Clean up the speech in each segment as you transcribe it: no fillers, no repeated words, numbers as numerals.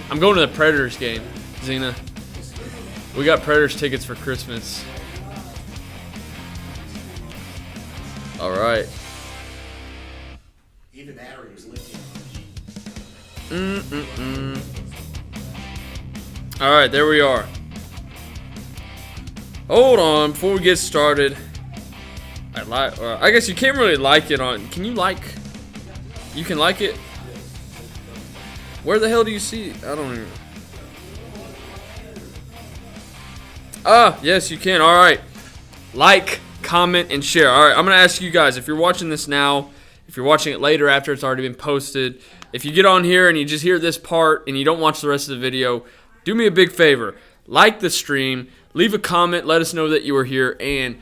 I'm going to the Predators game, Zena. We got Predators tickets for Christmas. All right. Even battery was lifting. All right, there we are. Hold on, before we get started. I guess you can't really like it on. Can you like? You can like it. Where the hell do you see? I don't even. Yes, you can. All right. Like, comment, and share. All right, I'm going to ask you guys, if you're watching this now, if you're watching it later after it's already been posted, if you get on here and you just hear this part and you don't watch the rest of the video, do me a big favor. Like the stream, leave a comment, let us know that you were here, and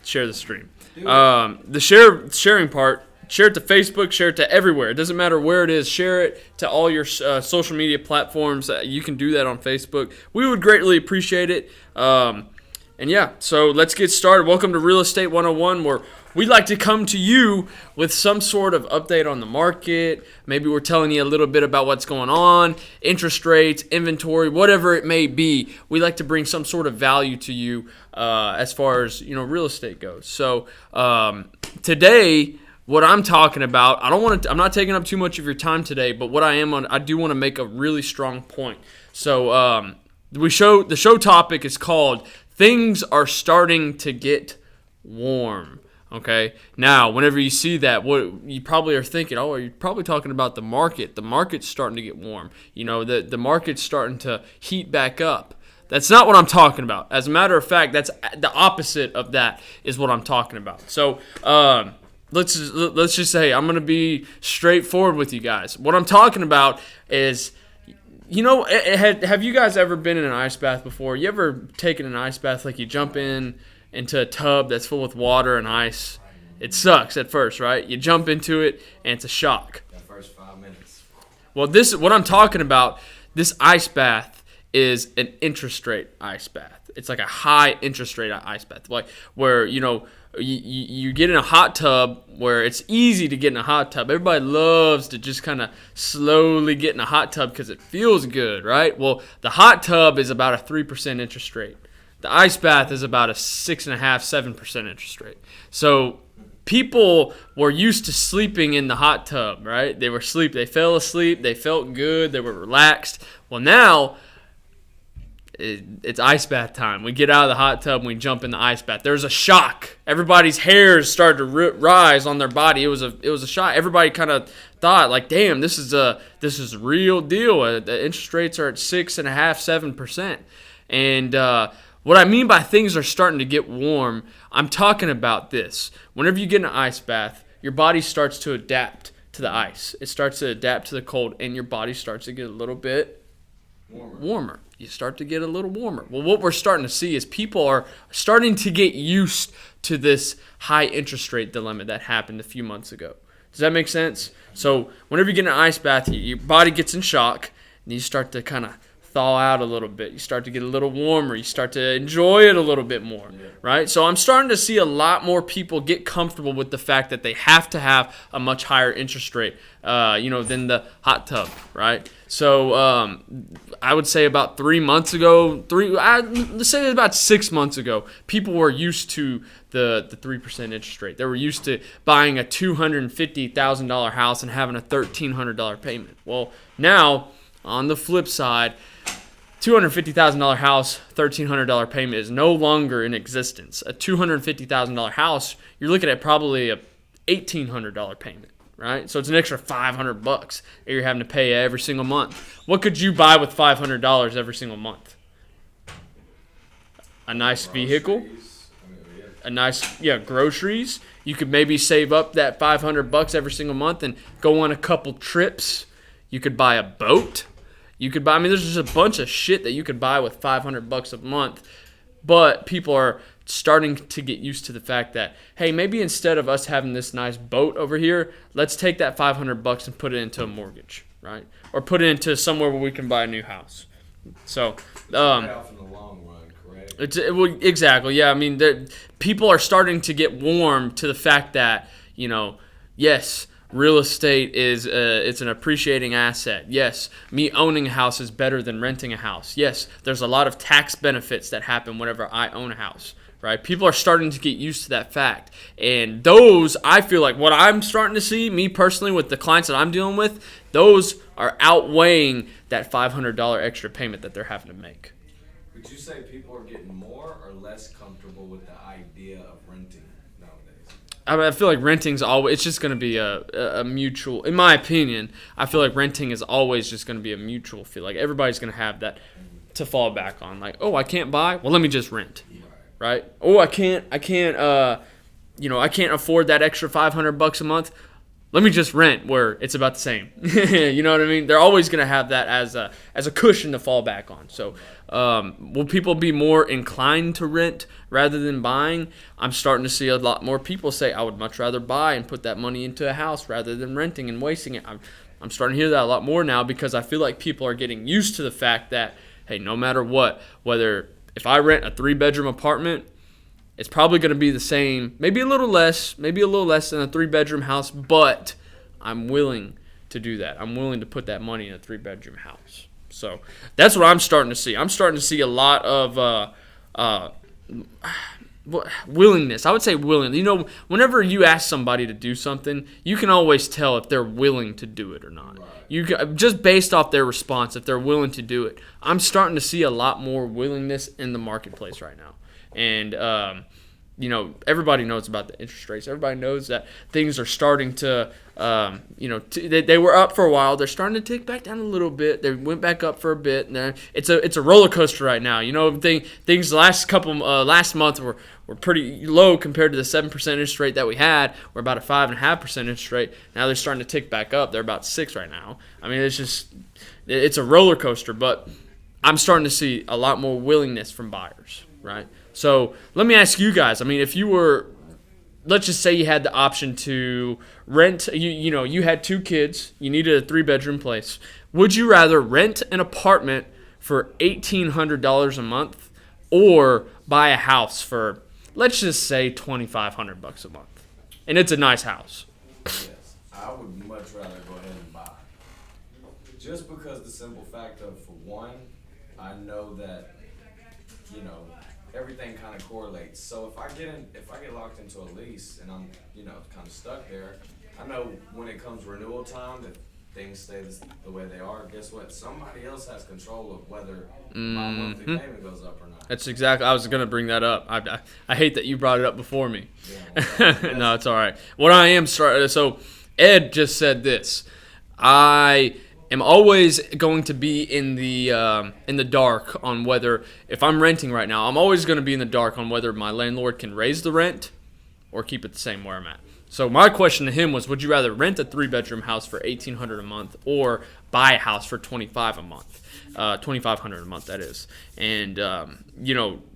share the stream. The sharing part, share it to Facebook, share it to everywhere. It doesn't matter where it is. Share it to all your social media platforms. You can do that on Facebook. We would greatly appreciate it. And yeah, so let's get started. Welcome to Real Estate 101, where we'd like to come to you with some sort of update on the market. Maybe we're telling you a little bit about what's going on, interest rates, inventory, whatever it may be. We like to bring some sort of value to you as far as real estate goes. So today, what I'm talking about, I'm not taking up too much of your time today, but what I do want to make a really strong point. So the show topic is called "Things Are Starting to Get Warm." Okay. Now, whenever you see that, what you probably are thinking, oh, you're probably talking about the market. The market's starting to get warm. The market's starting to heat back up. That's not what I'm talking about. As a matter of fact, that's the opposite of that is what I'm talking about. So, let's just say I'm going to be straightforward with you guys. What I'm talking about is, have you guys ever been in an ice bath before? You ever taken an ice bath, like you jump into a tub that's full with water and ice? It sucks at first, right? You jump into it and it's a shock. The first 5 minutes. Well, what I'm talking about, this ice bath is an interest rate ice bath. It's like a high interest rate ice bath, like where you get in a hot tub, where it's easy to get in a hot tub. Everybody loves to just kind of slowly get in a hot tub because it feels good, right? Well, the hot tub is about a 3% interest rate. The ice bath is about a 6.5%, 7% interest rate. So people were used to sleeping in the hot tub, right? They fell asleep, they felt good, they were relaxed. Well, now it's ice bath time. We get out of the hot tub and we jump in the ice bath. There's a shock. Everybody's hairs started to rise on their body. It was a shock. Everybody kind of thought, like, damn, this is a real deal. The interest rates are at 6.5%, 7%. And what I mean by things are starting to get warm, I'm talking about this. Whenever you get in an ice bath, your body starts to adapt to the ice. It starts to adapt to the cold, and your body starts to get a little bit warmer. You start to get a little warmer. Well, what we're starting to see is people are starting to get used to this high interest rate dilemma that happened a few months ago. Does that make sense? So whenever you get in an ice bath, your body gets in shock, and you start to kind of thaw out a little bit. You start to get a little warmer. You start to enjoy it a little bit more, right? So I'm starting to see a lot more people get comfortable with the fact that they have to have a much higher interest rate, than the hot tub, right? So I would say about 3 months ago, let's say about 6 months ago, people were used to the 3% interest rate. They were used to buying a $250,000 house and having a $1,300 payment. Well, now, on the flip side, $250,000 house, $1,300 payment is no longer in existence. A $250,000 house, you're looking at probably a $1,800 payment, right? So it's an extra $500 that you're having to pay every single month. What could you buy with $500 every single month? A nice vehicle, groceries. You could maybe save up that $500 every single month and go on a couple trips. You could buy a boat. There's just a bunch of shit that you could buy with $500 a month. But people are starting to get used to the fact that, hey, maybe instead of us having this nice boat over here, let's take that $500 and put it into a mortgage, right? Or put it into somewhere where we can buy a new house. So, Off in the long run, correct? Exactly. Yeah, people are starting to get warm to the fact that, yes, real estate is it's an appreciating asset. Yes, me owning a house is better than renting a house. Yes, there's a lot of tax benefits that happen whenever I own a house, right? People are starting to get used to that fact. And those, I feel like what I'm starting to see, me personally with the clients that I'm dealing with, those are outweighing that $500 extra payment that they're having to make. Would you say people are getting more or less comfortable with the idea of renting nowadays? I mean, I feel like renting's always, it's just going to be a mutual, in my opinion, I feel like renting is always just going to be a mutual feel. Like everybody's going to have that to fall back on. Like, oh, I can't buy? Well, let me just rent. Right? Oh, I can't afford that extra $500 a month. Let me just rent where it's about the same. You know what I mean? They're always going to have that as a cushion to fall back on. So will people be more inclined to rent rather than buying? I'm starting to see a lot more people say, I would much rather buy and put that money into a house rather than renting and wasting it. I'm starting to hear that a lot more now because I feel like people are getting used to the fact that, hey, no matter what, whether if I rent a 3-bedroom apartment, it's probably going to be the same, maybe a little less than a 3-bedroom house, but I'm willing to do that. I'm willing to put that money in a 3-bedroom house. So that's what I'm starting to see. I'm starting to see a lot of willingness. I would say willing. You know, whenever you ask somebody to do something, you can always tell if they're willing to do it or not. You just based off their response, if they're willing to do it. I'm starting to see a lot more willingness in the marketplace right now. And, everybody knows about the interest rates. Everybody knows that things are starting to, they were up for a while. They're starting to tick back down a little bit. They went back up for a bit. And it's a roller coaster right now. You know, things last month were pretty low compared to the 7% interest rate that we had. We're about a 5.5% interest rate. Now they're starting to tick back up. They're about 6 right now. I mean, it's a roller coaster. But I'm starting to see a lot more willingness from buyers, right? So let me ask you guys, I mean, if you were, let's just say you had the option to rent, you had 2 kids, you needed a 3-bedroom place. Would you rather rent an apartment for $1,800 a month or buy a house for, let's just say, $2,500 a month? And it's a nice house. Yes, I would much rather go ahead and buy. Just because the simple fact of, for one, I know that, everything kind of correlates. So if I get locked into a lease and I'm, kind of stuck there, I know when it comes renewal time that things stay the way they are. Guess what? Somebody else has control of whether my monthly payment goes up or not. That's exactly. I was going to bring that up. I hate that you brought it up before me. Yeah, no, it's all right. What I am starting. So Ed just said this. I am always going to be in the dark on whether, if I'm renting right now, I'm always going to be in the dark on whether my landlord can raise the rent or keep it the same where I'm at. So my question to him was, would you rather rent a 3-bedroom house for $1,800 a month or buy a house for $2,500 a month? $2,500 a month, that is. And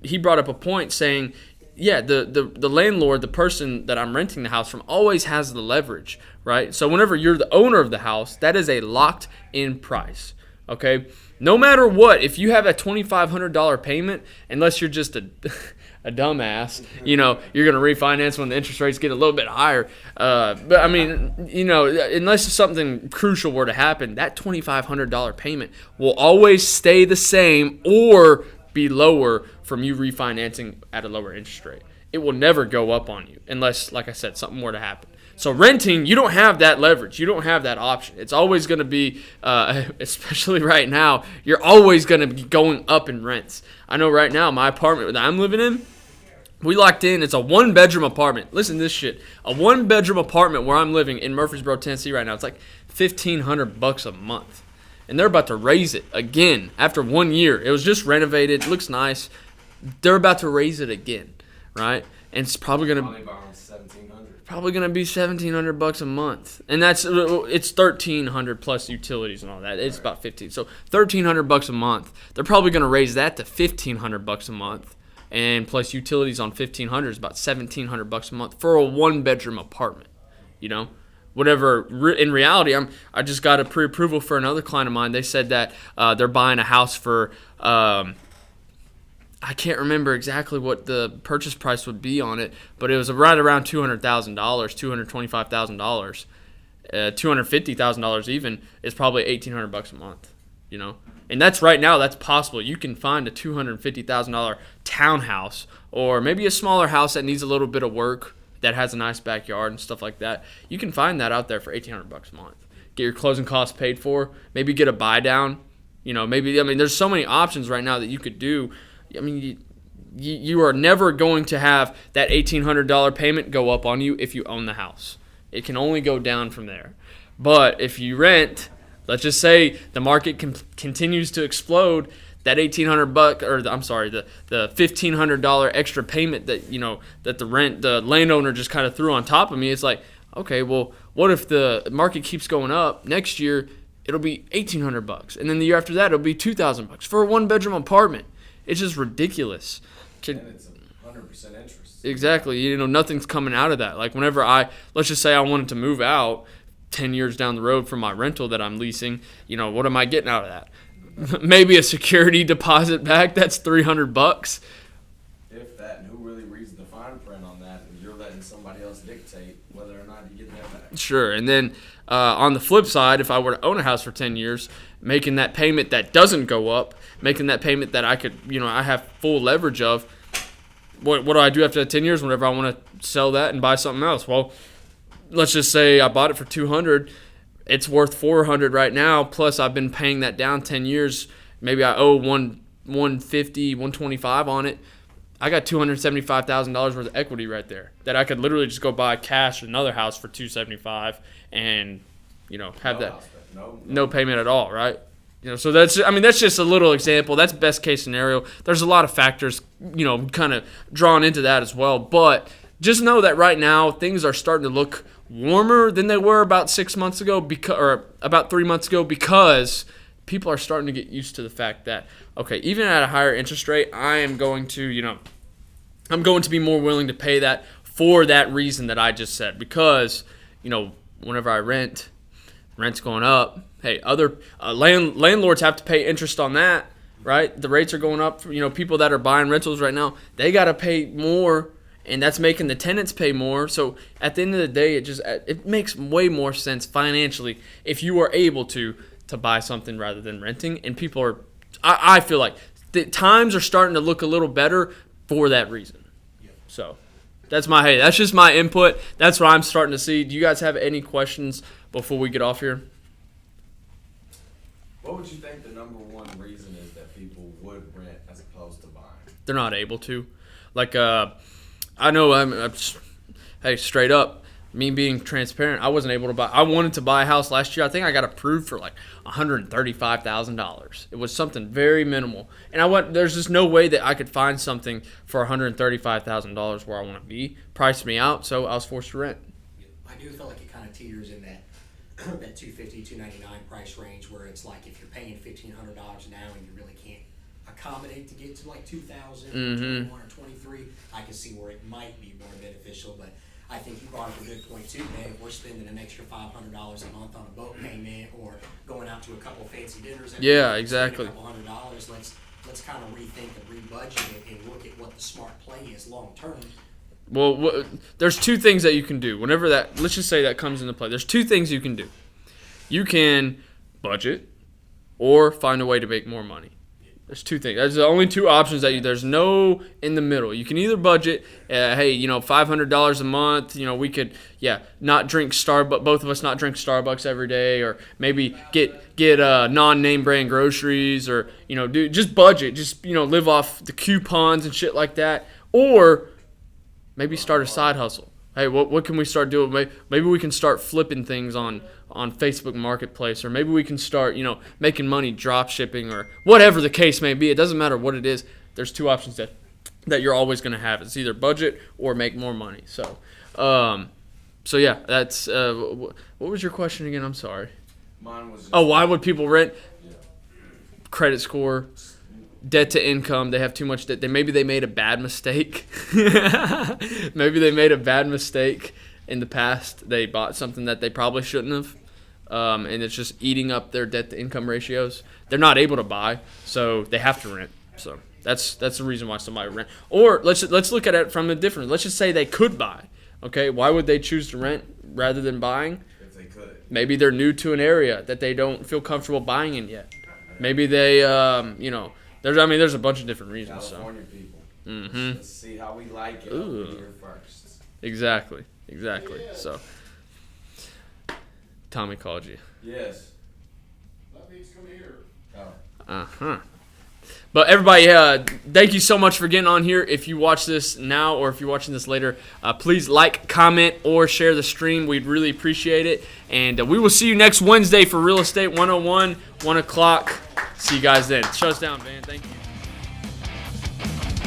he brought up a point saying, yeah, the landlord, the person that I'm renting the house from, always has the leverage, right? So whenever you're the owner of the house, that is a locked-in price, okay? No matter what, if you have a $2,500 payment, unless you're just a dumbass, you're going to refinance when the interest rates get a little bit higher. But, I mean, unless something crucial were to happen, that $2,500 payment will always stay the same or be lower from you refinancing at a lower interest rate. It will never go up on you unless, like I said, something were to happen. So renting, you don't have that leverage. You don't have that option. It's always going to be, especially right now, you're always going to be going up in rents. I know right now my apartment that I'm living in, we locked in. It's a 1-bedroom apartment. Listen to this shit. A 1-bedroom apartment where I'm living in Murfreesboro, Tennessee right now. It's like $1,500 a month. And they're about to raise it again after 1 year. It was just renovated. It looks nice. They're about to raise it again, right? And it's probably going to be $1,700 a month. And it's $1,300 plus utilities and all that. It's about $1,500. So $1,300 a month. They're probably going to raise that to $1,500 a month. And plus utilities on $1,500 is about $1,700 a month for a 1-bedroom apartment, Whatever. In reality, I just got a pre-approval for another client of mine. They said that they're buying a house for, I can't remember exactly what the purchase price would be on it, but it was right around $200,000, $225,000. $250,000 even is probably $1,800 a month. You know, and that's right now. That's possible. You can find a $250,000 townhouse or maybe a smaller house that needs a little bit of work that has a nice backyard and stuff like that. You can find that out there for $1,800 a month. Get your closing costs paid for. Maybe get a buy down. You know, there's so many options right now that you could do. I mean, you are never going to have that $1,800 payment go up on you if you own the house. It can only go down from there. But if you rent, let's just say the market continues to explode, that $1,800 or the $1,500 extra payment that that the landowner just kind of threw on top of me. It's like, okay, well, what if the market keeps going up? Next year it'll be $1,800, and then the year after that it'll be $2,000 for a 1-bedroom apartment. It's just ridiculous. And it's 100% interest. Exactly. Nothing's coming out of that. Like whenever let's just say I wanted to move out 10 years down the road from my rental that I'm leasing, what am I getting out of that? Maybe a security deposit back. That's $300. If that, and who really reads the fine print on that? And you're letting somebody else dictate whether or not you get that back. Sure. And then on the flip side, if I were to own a house for 10 years, making that payment that doesn't go up, making that payment that I could, I have full leverage of, what do I do after 10 years whenever I want to sell that and buy something else? Well, let's just say I bought it for $200. It's worth $400 right now. Plus, I've been paying that down 10 years. Maybe I owe $150, $125 on it. I got $275,000 worth of equity right there that I could literally just go buy cash another house for $275 and have no payment at all, right? So that's just a little example. That's best case scenario. There's a lot of factors, kind of drawn into that as well. But just know that right now things are starting to look warmer than they were about 6 months ago, or about 3 months ago, because people are starting to get used to the fact that, okay, even at a higher interest rate, I'm going to be more willing to pay that for that reason that I just said. Because, whenever I rent's going up. Hey, other landlords have to pay interest on that, right? The rates are going up. People that are buying rentals right now, they got to pay more, and that's making the tenants pay more. So at the end of the day, it makes way more sense financially if you are able to buy something rather than renting. And I feel like the times are starting to look a little better for that reason. So that's just my input. That's what I'm starting to see. Do you guys have any questions before we get off here? What would you think the number one reason is that people would rent as opposed to buying? They're not able to. Like, I know hey, straight up, me being transparent, I wasn't able to buy. I wanted to buy a house last year. I think I got approved for like $135,000. It was something very minimal. And there's just no way that I could find something for $135,000 where I want to be. Priced me out, so I was forced to rent. I do feel like it kind of teeters in that $250, $299 price range where it's like if you're paying $1,500 now and you really can't accommodate to get to like $2,000 or $21 or $23, I can see where it might be more beneficial. But I think you brought up a good point too, man. If we're spending an extra $500 a month on a boat payment or going out to a couple fancy dinners, exactly. A couple $100, let's kind of rethink and rebudget it and look at what the smart play is long term. Well, there's two things that you can do. Let's just say that comes into play. There's two things you can do. You can budget or find a way to make more money. There's two things. There's the only two options there's no in the middle. You can either budget, $500 a month. We could, not drink Starbucks. Both of us not drink Starbucks every day, or maybe get non-name brand groceries, or just budget. Just live off the coupons and shit like that, or maybe start a side hustle. Hey, what can we start doing? Maybe we can start flipping things on Facebook Marketplace, or maybe we can start, making money drop shipping, or whatever the case may be. It doesn't matter what it is. There's two options that you're always going to have. It's either budget or make more money. So yeah, that's what was your question again? I'm sorry. Mine was why would people rent? Yeah. Credit score. Debt to income. They have too much debt. Maybe they made a bad mistake. Maybe they made a bad mistake in the past. They bought something that they probably shouldn't have, and it's just eating up their debt to income ratios. They're not able to buy, so they have to rent. So that's the reason why somebody would rent. Or let's look at it from a different. Let's just say they could buy. Okay, why would they choose to rent rather than buying? If they could. Maybe they're new to an area that they don't feel comfortable buying in yet. Maybe they, there's a bunch of different reasons. California people. Mm-hmm. Let's see how we like it Ooh. over here first. Exactly. So, Tommy called you. Yes. That means come here. Uh-huh. But everybody, thank you so much for getting on here. If you watch this now or if you're watching this later, please like, comment, or share the stream. We'd really appreciate it. And we will see you next Wednesday for Real Estate 101, 1 o'clock. See you guys then. Shut us down, Van. Thank you.